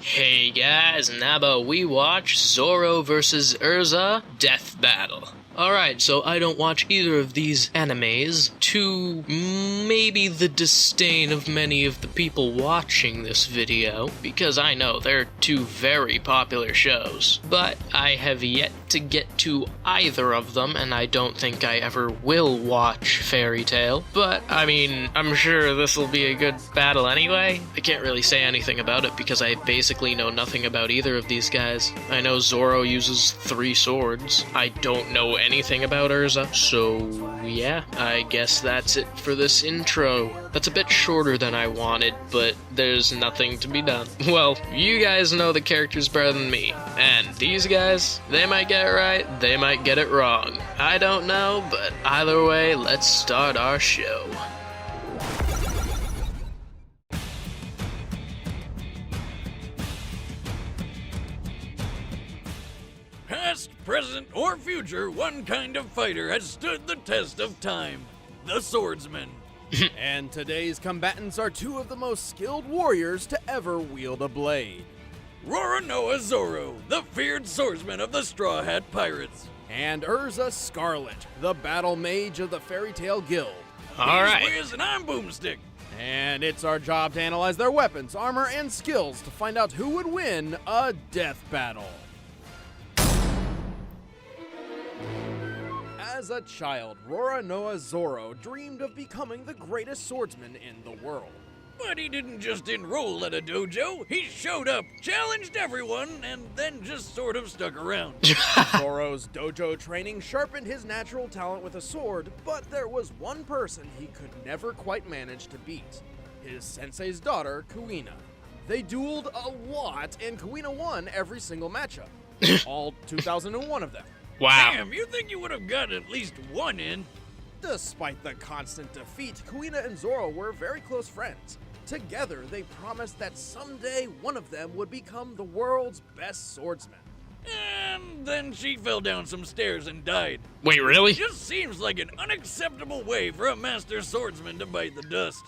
Hey guys, and how about we watch Zoro vs Erza Death Battle? Alright, so I don't watch either of these animes, to maybe the disdain of many of the people watching this video, because I know they're two very popular shows. But I have yet to get to either of them, and I don't think I ever will watch Fairy Tail. But, I mean, I'm sure this will be a good battle anyway. I can't really say anything about it because I basically know nothing about either of these guys. I know Zoro uses 3 swords. I don't know anything about Erza, so yeah, I guess that's it for this intro. That's a bit shorter than I wanted, but there's nothing to be done. Well, you guys know the characters better than me, and these guys, they might get it right, they might get it wrong. I don't know, but either way, let's start our show. Past, present, or future, one kind of fighter has stood the test of time. The swordsman. And today's combatants are 2 of the most skilled warriors to ever wield a blade. Roronoa Zoro, the feared swordsman of the Straw Hat Pirates. And Erza Scarlet, the battle mage of the Fairy Tail Guild. Alright. He's Wiz and I'm Boomstick. And it's our job to analyze their weapons, armor, and skills to find out who would win a death battle. As a child, Roronoa Zoro dreamed of becoming the greatest swordsman in the world. But he didn't just enroll at a dojo, he showed up, challenged everyone, and then just sort of stuck around. Zoro's dojo training sharpened his natural talent with a sword, but there was one person he could never quite manage to beat. His sensei's daughter, Kuina. They dueled a lot, and Kuina won every single matchup. All 2,001 of them. Wow. Damn, you think you would have gotten at least one in? Despite the constant defeat, Kuina and Zoro were very close friends. Together, they promised that someday one of them would become the world's best swordsman. And then she fell down some stairs and died. Wait, really? Just seems like an unacceptable way for a master swordsman to bite the dust.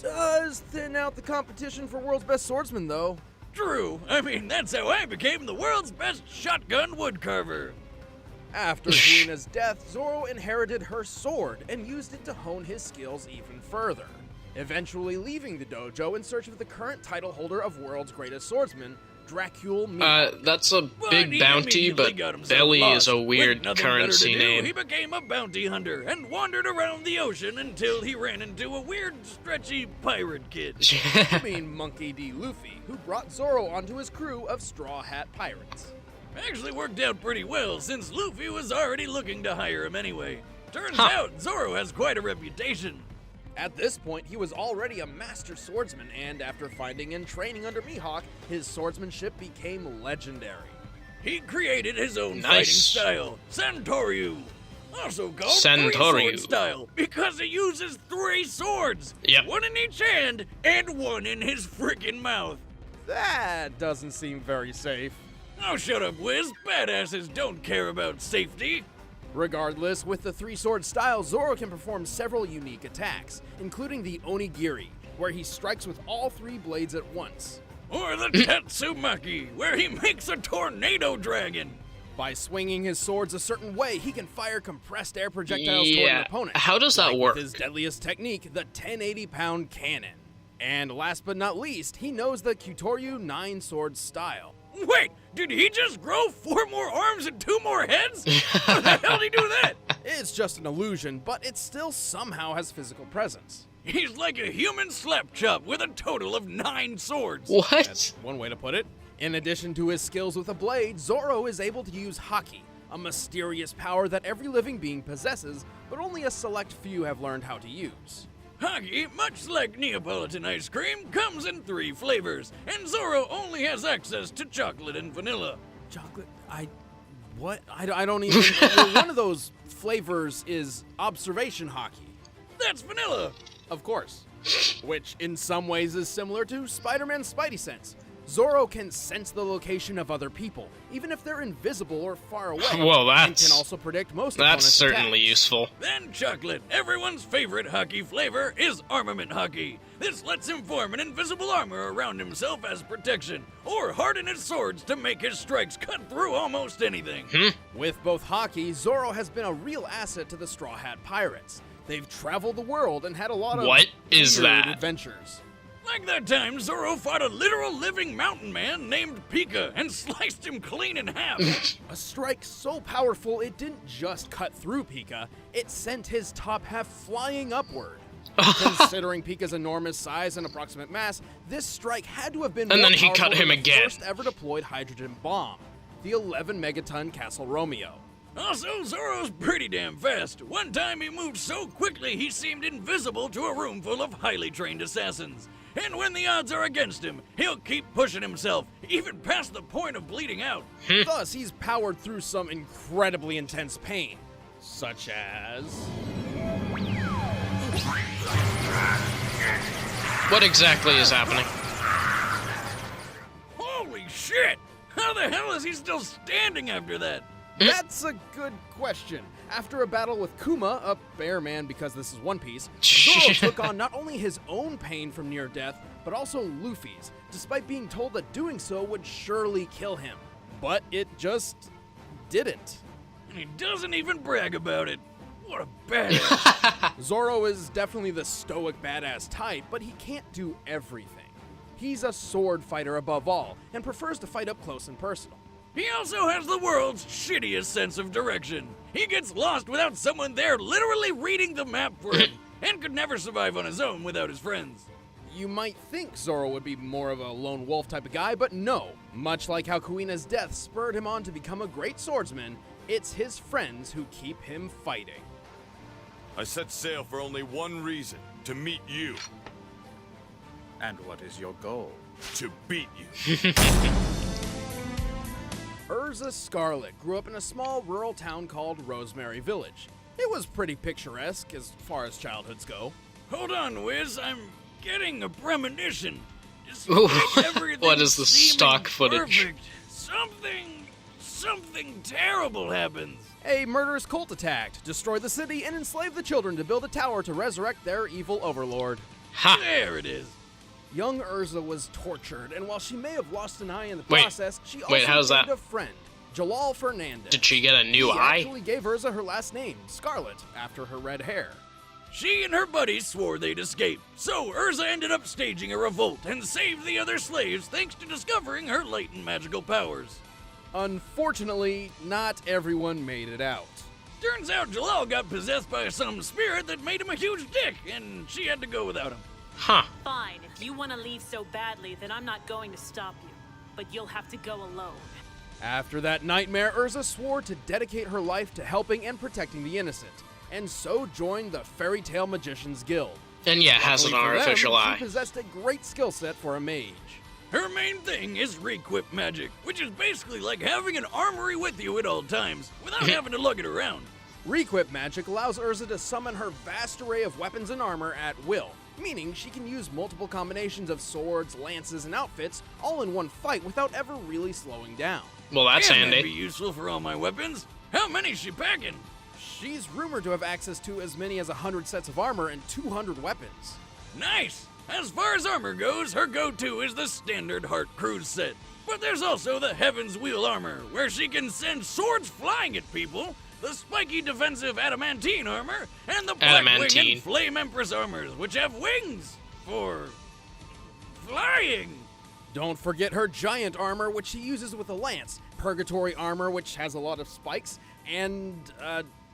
Does thin out the competition for world's best swordsman, though. True. I mean, that's how I became the world's best shotgun woodcarver. After Kuina's death, Zoro inherited her sword and used it to hone his skills even further, eventually leaving the dojo in search of the current title holder of world's greatest swordsman, Dracul Mihawk. That's a big he bounty, immediately but got himself Belly lost. is a With weird nothing currency better to do, name. He became a bounty hunter and wandered around the ocean until he ran into a weird, stretchy pirate kid. You mean Monkey D. Luffy, who brought Zoro onto his crew of Straw Hat Pirates. Actually worked out pretty well since Luffy was already looking to hire him anyway. Turns out Zoro has quite a reputation. At this point, he was already a master swordsman, and after finding and training under Mihawk, his swordsmanship became legendary. He created his own fighting Nice. style, Santoryu. Also called Santoryu. 3-sword style, because he uses 3 swords. Yep. 1 in each hand, and 1 in his freaking mouth. That doesn't seem very safe. Oh, shut up, Wiz. Badasses don't care about safety. Regardless, with the 3-sword style, Zoro can perform several unique attacks, including the Onigiri, where he strikes with all 3 blades at once. Or the Tatsumaki, where he makes a tornado dragon. By swinging his swords a certain way, he can fire compressed air projectiles toward Yeah, an opponent. how does that like work? With his deadliest technique, the 1080-pound cannon. And last but not least, he knows the Kyutoryu 9-sword style. Wait, did he just grow 4 more arms and 2 more heads? How the hell did he do that? It's just an illusion, but it still somehow has physical presence. He's like a human slap chop with a total of 9 swords. What? That's one way to put it. In addition to his skills with a blade, Zoro is able to use Haki, a mysterious power that every living being possesses, but only a select few have learned how to use. Haki, much like Neapolitan ice cream, comes in 3 flavors, and Zoro only has access to chocolate and vanilla. Chocolate? What? I don't even... Well, one of those flavors is observation Haki. That's vanilla. Of course. Which in some ways is similar to Spider-Man's Spidey Sense. Zoro can sense the location of other people, even if they're invisible or far away. Well, and can also predict most That's opponents' certainly attacks. useful. Then chocolate. Everyone's favorite Haki flavor is armament Haki. This lets him form an invisible armor around himself as protection, or harden his swords to make his strikes cut through almost anything. With both hockey, Zoro has been a real asset to the Straw Hat Pirates. They've traveled the world and had a lot of What is weird that? adventures. Like that time Zoro fought a literal living mountain man named Pika and sliced him clean in half. A strike so powerful it didn't just cut through Pika, it sent his top half flying upward. Considering Pika's enormous size and approximate mass, this strike had to have been And more then he powerful cut him than the again. first ever deployed hydrogen bomb, the 11 megaton Castle Romeo. Also, Zoro's pretty damn fast. One time he moved so quickly he seemed invisible to a room full of highly trained assassins. And when the odds are against him, he'll keep pushing himself, even past the point of bleeding out. Thus, he's powered through some incredibly intense pain, such as... What exactly is happening? Holy shit! How the hell is he still standing after that? That's a good question. After a battle with Kuma, a bear man because this is One Piece, Zoro took on not only his own pain from near death, but also Luffy's, despite being told that doing so would surely kill him. But it just didn't. And he doesn't even brag about it. What a badass. Zoro is definitely the stoic badass type, but he can't do everything. He's a sword fighter above all, and prefers to fight up close and personal. He also has the world's shittiest sense of direction. He gets lost without someone there literally reading the map for him, and could never survive on his own without his friends. You might think Zoro would be more of a lone wolf type of guy, but no. Much like how Kuina's death spurred him on to become a great swordsman, it's his friends who keep him fighting. I set sail for only one reason, to meet you, And what is your goal? to beat you. Erza Scarlet grew up in a small rural town called Rosemary Village. It was pretty picturesque as far as childhoods go. Hold on, Wiz, I'm getting a premonition. Ooh, Despite everything what is the seeming stock footage? Perfect, something terrible happens. A murderous cult attacked, destroyed the city, and enslaved the children to build a tower to resurrect their evil overlord. Ha! There it is. Young Erza was tortured, and while she may have lost an eye in the Wait, process, she also how's gained that? a friend, Jalal Fernandez. Did she get a new He eye? actually gave Erza her last name, Scarlet, after her red hair. She and her buddies swore they'd escape, so Erza ended up staging a revolt and saved the other slaves thanks to discovering her latent magical powers. Unfortunately, not everyone made it out. Turns out Jalal got possessed by some spirit that made him a huge dick, and she had to go without him. Huh. Fine, if you want to leave so badly, then I'm not going to stop you. But you'll have to go alone. After that nightmare, Erza swore to dedicate her life to helping and protecting the innocent, and so joined the Fairy Tale Magicians Guild. And yeah, has an Luckily for them, artificial eye. She possessed a great skill set for a mage. Her main thing is requip magic, which is basically like having an armory with you at all times, without having to lug it around. Requip magic allows Erza to summon her vast array of weapons and armor at will, meaning she can use multiple combinations of swords, lances, and outfits all in one fight without ever really slowing down. Well, that's And that'd be handy. useful for all my weapons. How many's she packing? She's rumored to have access to as many as 100 sets of armor and 200 weapons. Nice! As far as armor goes, her go-to is the standard Heart Cruise set. But there's also the Heaven's Wheel armor, where she can send swords flying at people, the spiky defensive adamantine armor, and the Black Wing Adamantine. and Flame Empress armors, which have wings for flying. Don't forget her giant armor, which she uses with a lance, purgatory armor, which has a lot of spikes, and,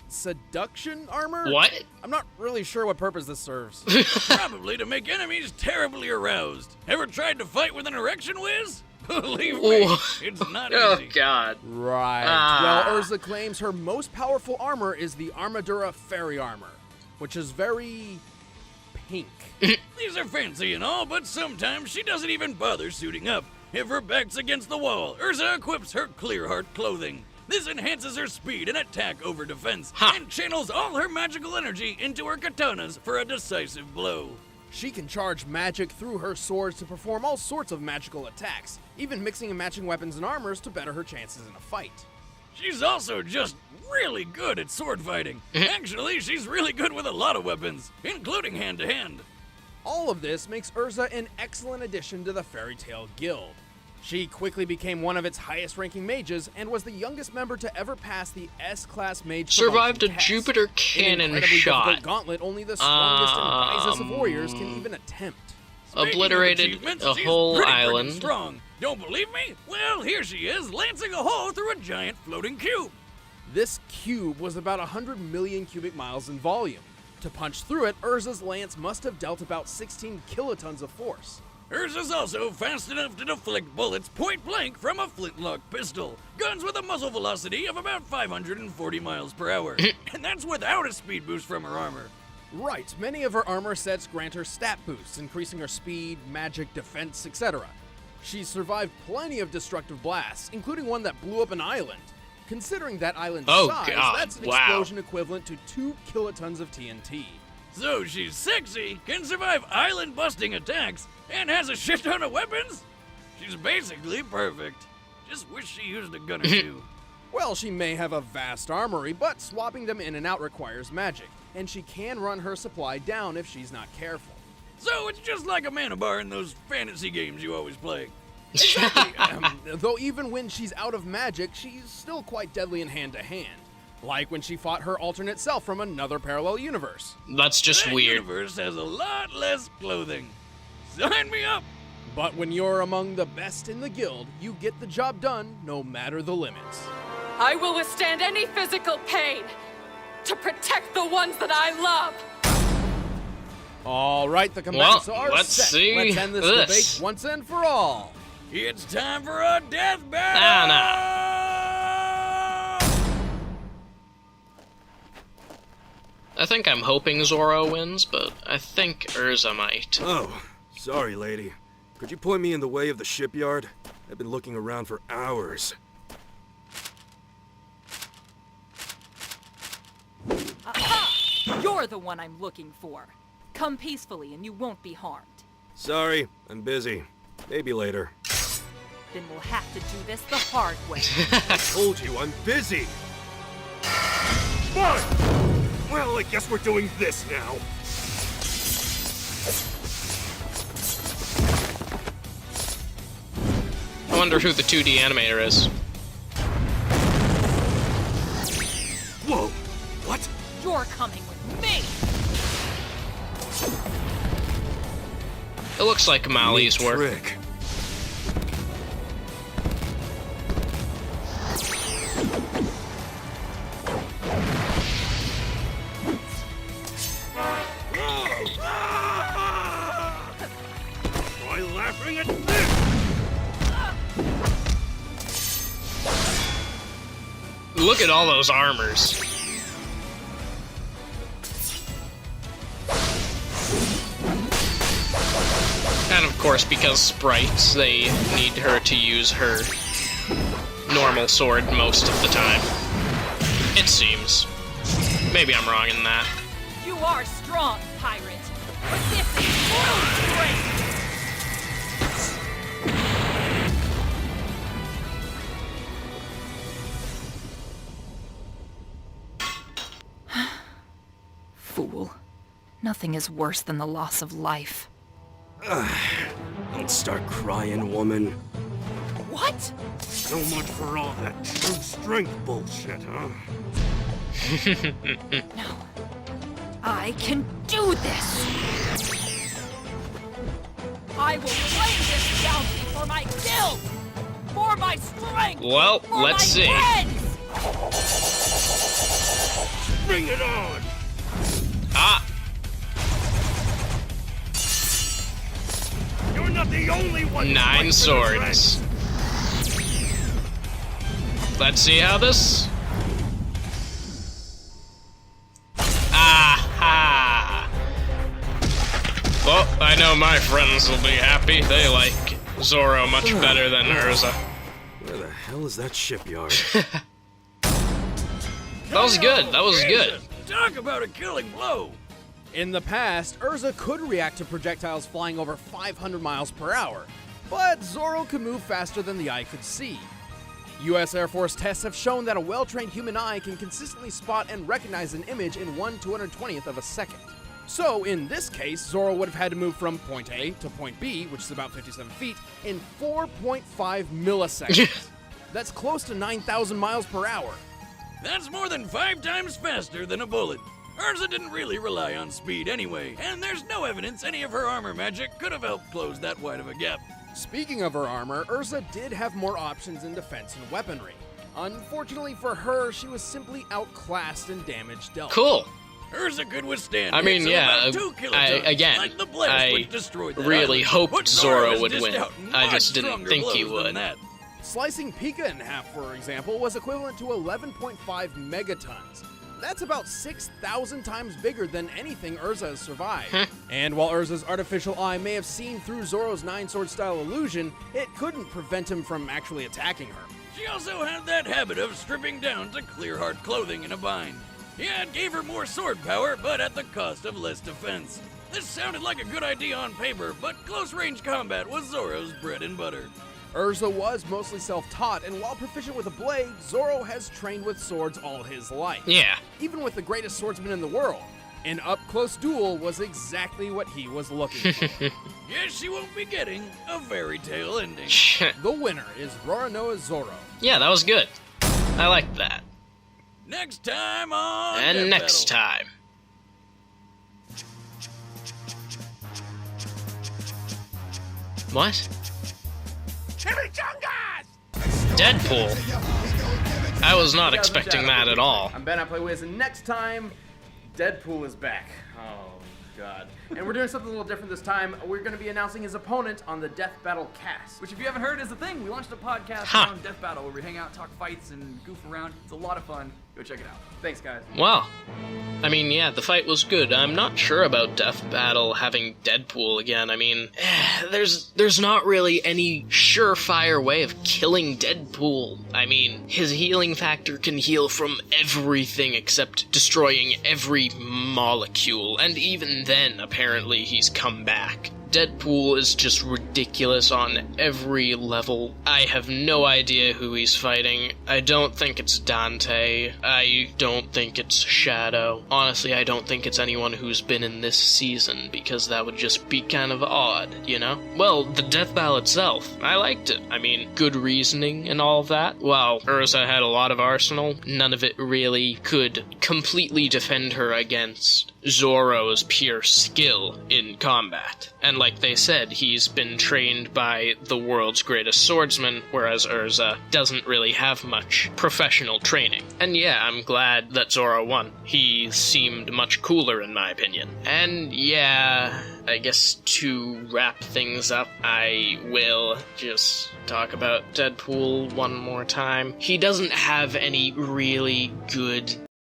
seduction armor? What? I'm not really sure what purpose this serves. Probably to make enemies terribly aroused. Ever tried to fight with an erection, Wiz? Believe me, Ooh. it's not Oh, easy. God. Right. Ah. Well, Erza claims her most powerful armor is the Armadura Fairy Armor, which is very pink. These are fancy and all, but sometimes she doesn't even bother suiting up. If her back's against the wall, Erza equips her Clear Heart clothing. This enhances her speed and attack over defense, Huh. and channels all her magical energy into her katanas for a decisive blow. She can charge magic through her swords to perform all sorts of magical attacks, even mixing and matching weapons and armors to better her chances in a fight. She's also just really good at sword fighting. Actually, she's really good with a lot of weapons, including hand-to-hand. All of this makes Erza an excellent addition to the Fairy Tail Guild. She quickly became one of its highest-ranking mages and was the youngest member to ever pass the S-class mage Survived a promotion test. Jupiter An cannon incredibly shot. difficult gauntlet only the strongest and wisest of warriors can even attempt. Speaking of Obliterated achievements, a she's whole pretty friggin' island. Strong. Don't believe me? Well, here she is, lancing a hole through a giant floating cube. This cube was about 100 million cubic miles in volume. To punch through it, Erza's lance must have dealt about 16 kilotons of force. Hers is also fast enough to deflect bullets point blank from a flintlock pistol. Guns with a muzzle velocity of about 540 miles per hour. And that's without a speed boost from her armor. Right, many of her armor sets grant her stat boosts, increasing her speed, magic, defense, etc. She's survived plenty of destructive blasts, including one that blew up an island. Considering that island's size, God, that's an wow. explosion equivalent to 2 kilotons of TNT. So she's sexy, can survive island-busting attacks, and has a shit ton of weapons? She's basically perfect. Just wish she used a gun or two. Well, she may have a vast armory, but swapping them in and out requires magic, and she can run her supply down if she's not careful. So it's just like a mana bar in those fantasy games you always play. Though even when she's out of magic, she's still quite deadly in hand-to-hand. Like when she fought her alternate self from another parallel universe. That's just That weird. universe has a lot less clothing. Sign me up! But when you're among the best in the guild, you get the job done no matter the limits. I will withstand any physical pain to protect the ones that I love. All right, the combatants Well, are let's set. see Let's end this this. debate once and for all. It's time for a death battle! I think I'm hoping Zoro wins, but I think Erza might. Oh, sorry, lady. Could you point me in the way of the shipyard? I've been looking around for hours. Aha! You're the one I'm looking for. Come peacefully and you won't be harmed. Sorry, I'm busy. Maybe later. Then we'll have to do this the hard way. I told you, I'm busy! Fine! Well, I guess we're doing this now. I wonder who the 2D animator is. Whoa! What? You're coming with me! It looks like Molly's Neat work. trick. Try laughing at this! Look at all those armors. And of course, because sprites, they need her to use her normal sword most of the time. It seems. Maybe I'm wrong in that. You are strong, pirate. But this is true strength! Fool. Nothing is worse than the loss of life. Don't start crying, woman. What? So much for all that true strength bullshit, huh? No. I can do this! I will claim this bounty for my guild! For my strength! Well, for let's my see. friends! Bring it on! Ah! You're not the only one who 9 fights for the swords. Let's see how this... Aha! Well, I know my friends will be happy. They like Zoro much better than Erza. Where the hell is that shipyard? That was good. That was good. Talk about a killing blow! In the past, Erza could react to projectiles flying over 500 miles per hour, but Zoro could move faster than the eye could see. U.S. Air Force tests have shown that a well-trained human eye can consistently spot and recognize an image in 1/220th of a second. So, in this case, Zoro would have had to move from point A to point B, which is about 57 feet, in 4.5 milliseconds. That's close to 9,000 miles per hour. That's more than 5 times faster than a bullet. Erza didn't really rely on speed anyway, and there's no evidence any of her armor magic could have helped close that wide of a gap. Speaking of her armor, Erza did have more options in defense and weaponry. Unfortunately for her, she was simply outclassed in damage dealt. Cool. Erza could withstand I mean, hits of yeah, about 2 kilotons, like the blast which destroyed that really island. hoped But Zoro was would dished win. out I much just didn't stronger think he blows than would. that. Slicing Pika in half, for example, was equivalent to 11.5 megatons. That's about 6,000 times bigger than anything Erza has survived. And while Erza's artificial eye may have seen through Zoro's 9-sword style illusion, it couldn't prevent him from actually attacking her. She also had that habit of stripping down to clear hard clothing in a bind. Yeah, it gave her more sword power, but at the cost of less defense. This sounded like a good idea on paper, but close-range combat was Zoro's bread and butter. Erza was mostly self-taught, and while proficient with a blade, Zoro has trained with swords all his life. Yeah. Even with the greatest swordsman in the world. An up-close duel was exactly what he was looking for. Guess she won't be getting a fairy tale ending. The winner is Roronoa Zoro. Yeah, that was good. I liked that. Next time on And Death next Battle. time. What? Deadpool. I was not expecting that at all. I'm Ben, I play Wiz, and next time, Deadpool is back. Oh, God. And we're doing something a little different this time. We're going to be announcing his opponent on the Death Battle cast. Which, if you haven't heard, is the thing. We launched a podcast Huh. around Death Battle where we hang out, talk fights, and goof around. It's a lot of fun. Go check it out. Thanks, guys. Well, I mean, yeah, the fight was good. I'm not sure about Death Battle having Deadpool again. I mean, there's not really any surefire way of killing Deadpool. I mean, his healing factor can heal from everything except destroying every molecule, and even then, apparently, he's come back. Deadpool is just ridiculous on every level. I have no idea who he's fighting. I don't think it's Dante. I don't think it's Shadow. Honestly, I don't think it's anyone who's been in this season, because that would just be kind of odd, you know? Well, the death battle itself, I liked it. I mean, good reasoning and all of that. While Erza had a lot of arsenal, none of it really could completely defend her against Zoro's pure skill in combat. And like they said, he's been trained by the world's greatest swordsman, whereas Erza doesn't really have much professional training. And yeah, I'm glad that Zoro won. He seemed much cooler in my opinion. And yeah, I guess to wrap things up, I will just talk about Deadpool one more time. He doesn't have any really good